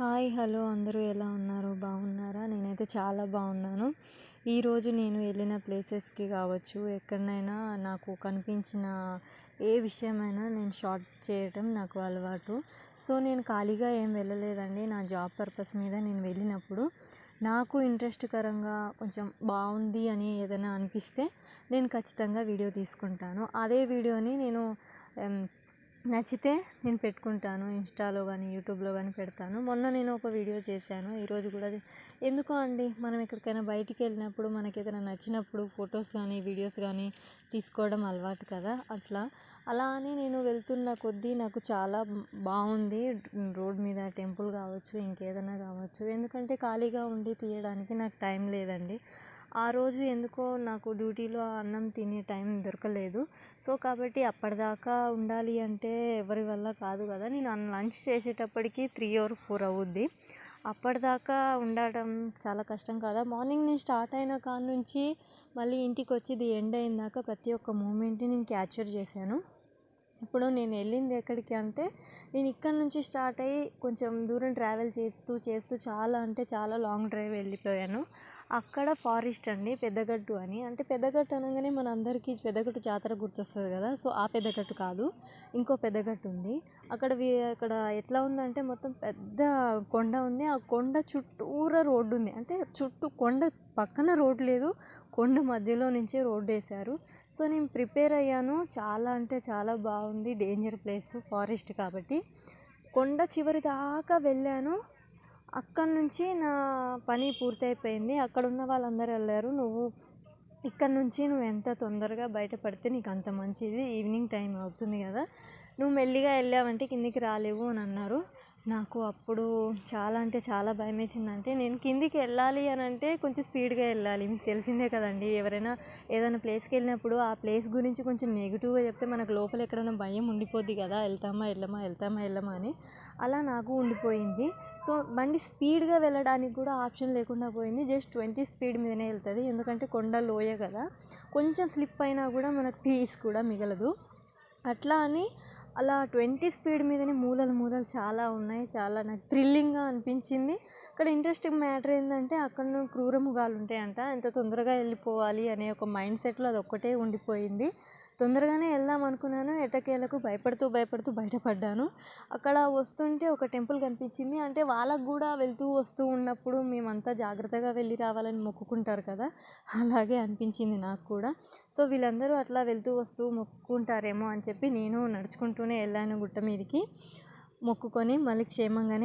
Hi hello అందరూ ఎలా ఉన్నారు? బాగున్నారా? నేనైతే చాలా బాగున్నాను. ఈరోజు నేను వెళ్ళిన ప్లేసెస్కి కావచ్చు, ఎక్కడైనా నాకు కనిపించిన ఏ విషయమైనా నేను షార్ట్ చేయటం నాకు అలవాటు. సో నేను ఖాళీగా ఏం వెళ్ళలేదండి. నా జాబ్ పర్పస్ మీద నేను వెళ్ళినప్పుడు నాకు ఇంట్రెస్ట్కరంగా కొంచెం బాగుంది అని ఏదైనా అనిపిస్తే నేను ఖచ్చితంగా వీడియో తీసుకుంటాను. అదే వీడియోని నేను నచ్చితే నేను పెట్టుకుంటాను. ఇన్స్టాలో కానీ యూట్యూబ్లో కానీ పెడతాను. మొన్న నేను ఒక వీడియో చేశాను. ఈరోజు కూడా ఎందుకో అండి, మనం ఎక్కడికైనా బయటికి వెళ్ళినప్పుడు మనకి ఏదైనా నచ్చినప్పుడు ఫొటోస్ కానీ వీడియోస్ కానీ తీసుకోవడం అలవాటు కదా. అలా అని నేను వెళ్తున్న కొద్దీ నాకు చాలా బాగుంది. రోడ్ మీద టెంపుల్ కావచ్చు, ఇంకేదైనా కావచ్చు. ఎందుకంటే ఖాళీగా ఉండి తీయడానికి నాకు టైం లేదండి. ఆ రోజు ఎందుకో నాకు డ్యూటీలో అన్నం తినే టైం దొరకలేదు. సో కాబట్టి అప్పటిదాకా ఉండాలి అంటే ఎవరి వల్ల కాదు కదా. నేను లంచ్ చేసేటప్పటికి 3 or 4 అవుద్ది. అప్పటిదాకా ఉండటం చాలా కష్టం కదా. మార్నింగ్ నేను స్టార్ట్ అయిన కాడ నుంచి మళ్ళీ ఇంటికి వచ్చి ఇది ఎండ్ అయిన దాకా ప్రతి ఒక్క మూమెంట్ని నేను క్యాప్చర్ చేశాను. ఇప్పుడు నేను వెళ్ళింది ఎక్కడికి అంటే, నేను ఇక్కడ నుంచి స్టార్ట్ అయ్యి కొంచెం దూరం ట్రావెల్ చేస్తూ చాలా అంటే చాలా లాంగ్ డ్రైవ్ వెళ్ళిపోయాను. అక్కడ ఫారెస్ట్ అండి, పెద్దగట్టు అని. అంటే పెద్దగట్టు అనగానే మన అందరికీ పెద్దగట్టు జాతర గుర్తొస్తుంది కదా. సో ఆ పెద్దగట్టు కాదు, ఇంకో పెద్దగట్టు ఉంది. అక్కడ ఎట్లా ఉందంటే మొత్తం పెద్ద కొండ ఉంది. ఆ కొండ చుట్టూరా రోడ్డు ఉంది. అంటే చుట్టూ కొండ పక్కన రోడ్డు లేదు, కొండ మధ్యలో నుంచే రోడ్డు వేశారు. సో నేను ప్రిపేర్ అయ్యాను. చాలా అంటే చాలా బాగుంది. డేంజర్ ప్లేస్, ఫారెస్ట్ కాబట్టి. కొండ చివరి దాకా వెళ్ళాను. అక్కడి నుంచి నా పని పూర్తయిపోయింది. అక్కడ ఉన్న వాళ్ళందరూ వెళ్ళారు, ఇక్కడ నుంచి నువ్వు ఎంత తొందరగా బయటపడితే నీకు అంత మంచిది. ఈవినింగ్ టైం అవుతుంది కదా, నువ్వు మెల్లిగా వెళ్ళావంటే కిందికి రాలేవు అని అన్నారు. నాకు అప్పుడు చాలా అంటే చాలా భయం వేసిందంటే, నేను కిందికి వెళ్ళాలి అని అంటే కొంచెం స్పీడ్గా వెళ్ళాలి. మీకు తెలిసిందే కదండి, ఎవరైనా ఏదైనా ప్లేస్కి వెళ్ళినప్పుడు ఆ ప్లేస్ గురించి కొంచెం నెగిటివ్గా చెప్తే మనకు లోపల ఎక్కడైనా భయం ఉండిపోద్ది కదా, వెళ్తామా అని. అలా నాకు ఉండిపోయింది. సో బండి స్పీడ్గా వెళ్ళడానికి కూడా ఆప్షన్ లేకుండా పోయింది. జస్ట్ 20 స్పీడ్ మీదనే వెళ్తుంది. ఎందుకంటే కొండ లోయ కదా, కొంచెం స్లిప్ అయినా కూడా మనకు పీస్ కూడా మిగలదు. అట్లా అని అలా 20 స్పీడ్ మీదనే మూలలు చాలా ఉన్నాయి. చాలా నాకు థ్రిల్లింగ్గా అనిపించింది. ఇక్కడ ఇంట్రెస్టింగ్ మ్యాటర్ ఏంటంటే, అక్కడ క్రూర మృగాలు ఉంటాయంట. ఎంత తొందరగా వెళ్ళిపోవాలి అనే ఒక మైండ్ సెట్లో అది ఒక్కటే ఉండిపోయింది. తొందరగానే వెళ్దాం అనుకున్నాను. ఎట్టకేలకు భయపడుతూ బయటపడ్డాను. అక్కడ వస్తుంటే ఒక టెంపుల్ కనిపించింది. అంటే వాళ్ళకు కూడా వెళ్తూ వస్తూ ఉన్నప్పుడు మేమంతా జాగ్రత్తగా వెళ్ళి రావాలని మొక్కుకుంటారు కదా, అలాగే అనిపించింది నాకు కూడా. సో వీళ్ళందరూ అట్లా వెళ్తూ వస్తూ మొక్కుకుంటారేమో అని చెప్పి నేను నడుచుకుంటూనే వెళ్ళాను గుట్ట మీదకి. మొక్కుకొని మళ్ళీ క్షేమంగానే